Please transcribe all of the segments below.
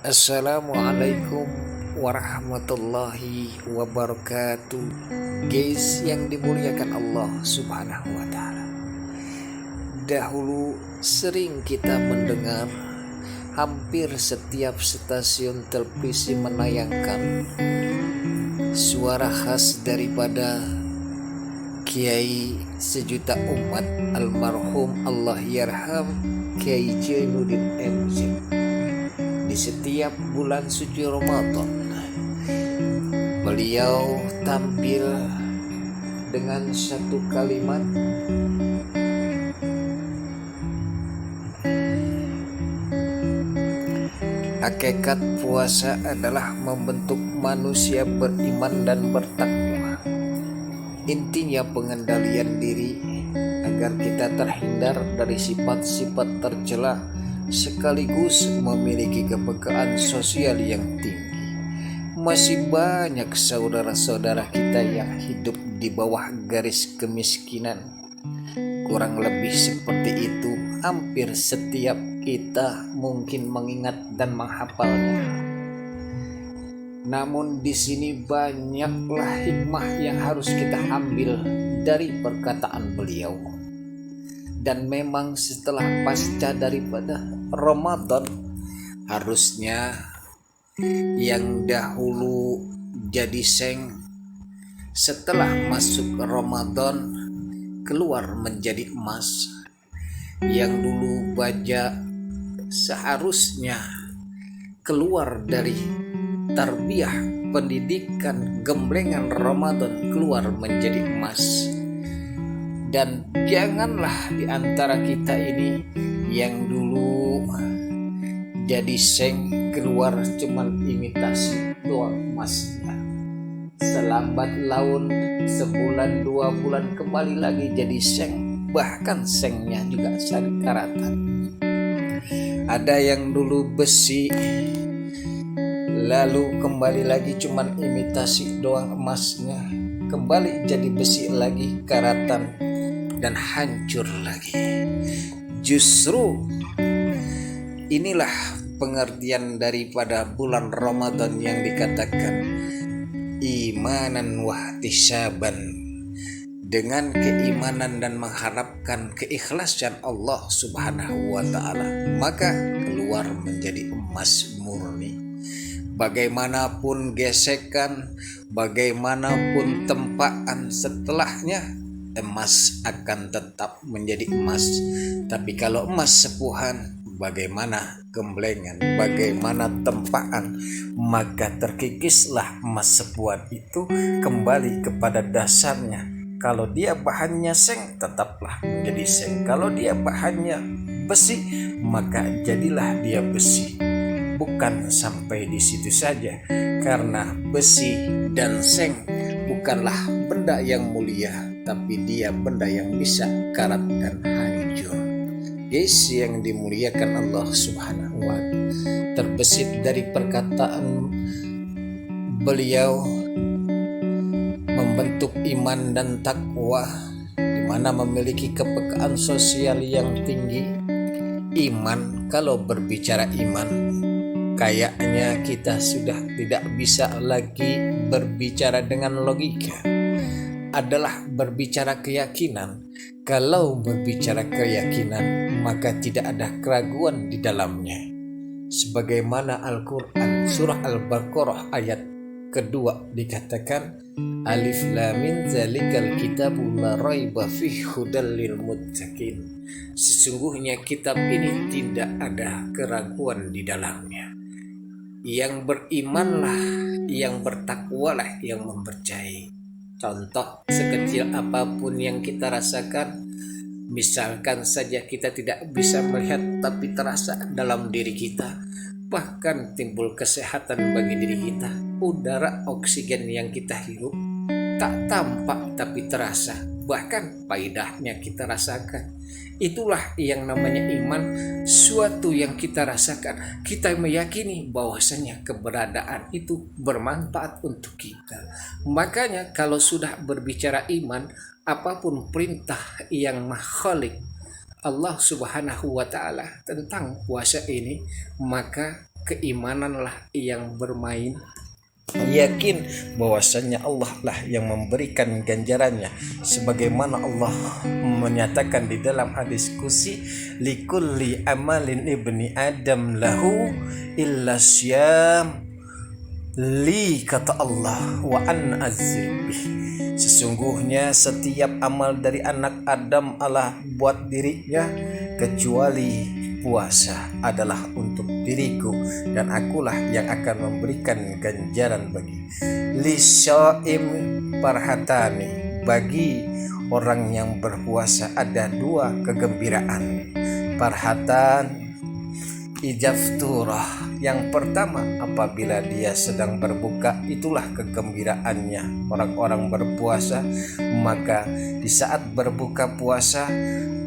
Assalamualaikum warahmatullahi wabarakatuh. Guys yang dimuliakan Allah subhanahu wa ta'ala, dahulu sering kita mendengar hampir setiap stasiun televisi menayangkan suara khas daripada Kiai sejuta umat almarhum Allah yarham Kiai Jainuddin MZ. Di setiap bulan suci Ramadan, beliau tampil dengan satu kalimat, hakikat puasa adalah membentuk manusia beriman dan bertakwa. Intinya pengendalian diri agar kita terhindar dari sifat-sifat tercela, sekaligus memiliki kepekaan sosial yang tinggi. Masih banyak saudara-saudara kita yang hidup di bawah garis kemiskinan. Kurang lebih seperti itu, hampir setiap kita mungkin mengingat dan menghafalnya. Namun di sini banyaklah hikmah yang harus kita ambil dari perkataan beliau. Dan memang setelah pasca daripada Ramadan, harusnya yang dahulu jadi seng, setelah masuk Ramadan keluar menjadi emas. Yang dulu baja seharusnya keluar dari tarbiyah pendidikan gemblengan Ramadan keluar menjadi emas. Dan janganlah di antara kita ini yang dulu jadi seng keluar cuman imitasi doang emasnya. Selambat laun sebulan 2 bulan kembali lagi jadi seng, bahkan sengnya juga karatan. Ada yang dulu besi lalu kembali lagi cuman imitasi doang emasnya, kembali jadi besi lagi karatan dan hancur lagi. Justru inilah pengertian daripada bulan Ramadan yang dikatakan imanan wahtisaban, dengan keimanan dan mengharapkan keikhlasan Allah subhanahu wa ta'ala, maka keluar menjadi emas murni. Bagaimanapun gesekan, bagaimanapun tempaan setelahnya, emas akan tetap menjadi emas. Tapi kalau emas sepuhan, bagaimana gemblengan, bagaimana tempaan, maka terkikislah emas sepuhan itu kembali kepada dasarnya. Kalau dia bahannya seng, tetaplah menjadi seng. Kalau dia bahannya besi, maka jadilah dia besi. Bukan sampai di situ saja, karena besi dan seng bukanlah benda yang mulia, tapi dia benda yang bisa karat dan hancur. Guys yang dimuliakan Allah subhanahu wa ta'ala, terbesit dari perkataan beliau membentuk iman dan takwa, di mana memiliki kepekaan sosial yang tinggi. Iman, kalau berbicara iman, kayaknya kita sudah tidak bisa lagi berbicara dengan logika, adalah berbicara keyakinan. Kalau berbicara keyakinan, maka tidak ada keraguan di dalamnya. Sebagaimana Al-Quran surah Al-Baqarah ayat kedua dikatakan, Alif Lam Mim Zalikal Kitabu La Raiba Fihi Hudal lil Muttaqin. Sesungguhnya kitab ini tidak ada keraguan di dalamnya. Yang berimanlah, yang bertakwalah yang mempercayai. Contoh sekecil apapun yang kita rasakan, misalkan saja kita tidak bisa melihat tapi terasa dalam diri kita, bahkan timbul kesehatan bagi diri kita. Udara oksigen yang kita hirup tak tampak tapi terasa, bahkan faedahnya kita rasakan. Itulah yang namanya iman, suatu yang kita rasakan, kita meyakini bahwasanya keberadaan itu bermanfaat untuk kita. Makanya kalau sudah berbicara iman, apapun perintah yang makhalik Allah subhanahu wa ta'ala tentang puasa ini, maka keimananlah yang bermain. Yakin bahwasanya Allah lah yang memberikan ganjarannya, sebagaimana Allah menyatakan di dalam hadis qudsi, likulli amalin ibni adam lahu illa syam li, kata Allah, wa an azibih. Sesungguhnya setiap amal dari anak Adam Allah buat dirinya, kecuali puasa adalah untuk diriku, dan akulah yang akan memberikan ganjaran bagi lisyaim parhatani. Bagi orang yang berpuasa ada dua kegembiraan. Parhatan ijafturah, yang pertama apabila dia sedang berbuka, itulah kegembiraannya orang-orang berpuasa. Maka di saat berbuka puasa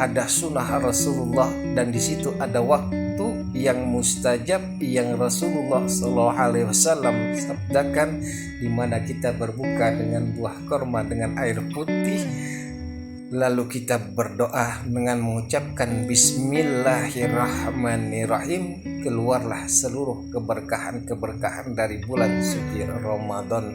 ada sunnah Rasulullah, dan di situ ada waktu yang mustajab yang Rasulullah SAW sabdakan, di mana kita berbuka dengan buah kurma dengan air putih. Lalu kita berdoa dengan mengucapkan Bismillahirrahmanirrahim. Keluarlah seluruh keberkahan-keberkahan dari bulan suci Ramadan.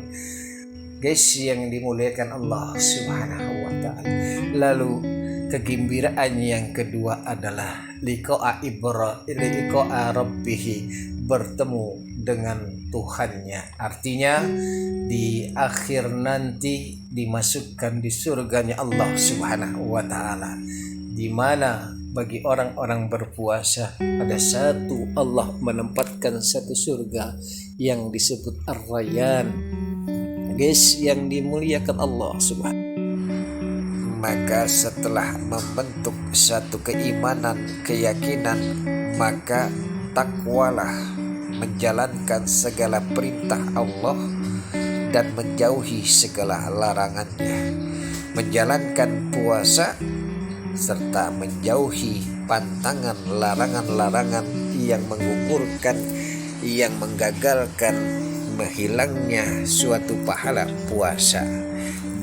Guys yang dimuliakan Allah Subhanahu wa ta'ala. Lalu kegembiraan yang kedua adalah liqa'a rabbihi, bertemu dengan Tuhannya. Artinya di akhir nanti dimasukkan di surganya Allah Subhanahu wa ta'ala, di mana bagi orang-orang berpuasa ada satu, Allah menempatkan satu surga yang disebut Ar-Rayyan. Guys yang dimuliakan Allah Subhanahu. Maka setelah membentuk satu keimanan, keyakinan, maka takwalah, menjalankan segala perintah Allah dan menjauhi segala larangannya, menjalankan puasa serta menjauhi pantangan larangan-larangan yang menggugurkan, yang menggagalkan menghilangnya suatu pahala puasa.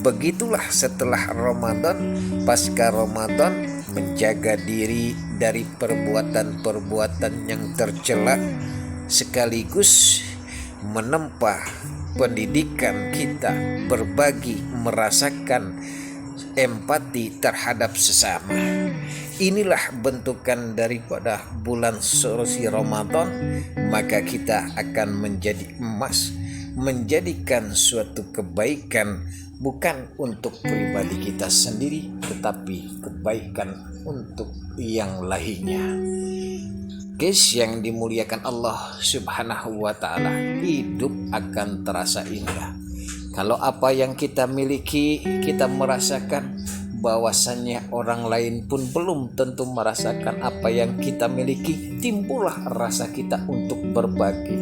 Begitulah setelah Ramadan, pasca Ramadan, menjaga diri dari perbuatan-perbuatan yang tercela, sekaligus menempa pendidikan kita, berbagi, merasakan empati terhadap sesama. Inilah bentukan daripada bulan suci Ramadan. Maka kita akan menjadi emas, menjadikan suatu kebaikan bukan untuk pribadi kita sendiri, tetapi kebaikan untuk yang lainnya. Guys yang dimuliakan Allah Subhanahu wa ta'ala, hidup akan terasa indah kalau apa yang kita miliki kita merasakan bahwasannya orang lain pun belum tentu merasakan apa yang kita miliki. Timbullah rasa kita untuk berbagi,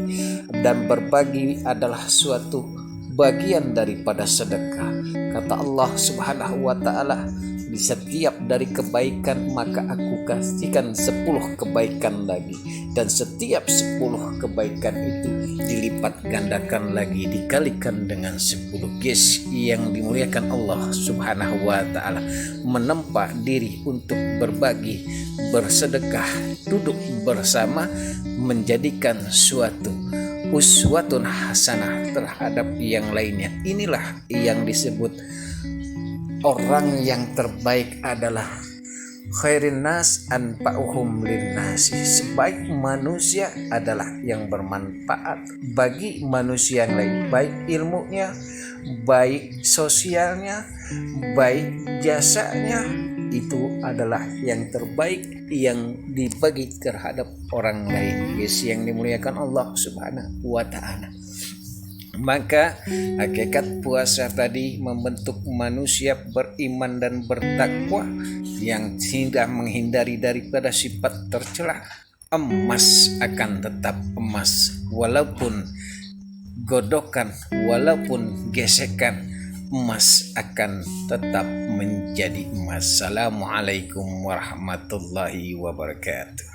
dan berbagi adalah suatu bagian daripada sedekah. Kata Allah Subhanahu wa ta'ala, di setiap dari kebaikan maka aku kasihkan 10 kebaikan lagi, dan setiap 10 kebaikan itu dilipat gandakan lagi, dikalikan dengan 10. Guys yang dimuliakan Allah Subhanahu wa ta'ala, menempa diri untuk berbagi, bersedekah, duduk bersama, menjadikan suatu uswatun hasanah terhadap yang lainnya. Inilah yang disebut orang yang terbaik adalah khairin nas anfa'uhum linnasi. Sebaik manusia adalah yang bermanfaat bagi manusia yang lain, baik ilmunya, baik sosialnya, baik jasanya. Itu adalah yang terbaik yang dibagi terhadap orang lain. Guys yang dimuliakan Allah Subhanahu wa ta'ala. Maka hakikat puasa tadi membentuk manusia beriman dan bertakwa yang tidak menghindari daripada sifat tercela. Emas akan tetap emas, walaupun godokan, walaupun gesekan, emas akan tetap menjadi emas. Assalamualaikum warahmatullahi wabarakatuh.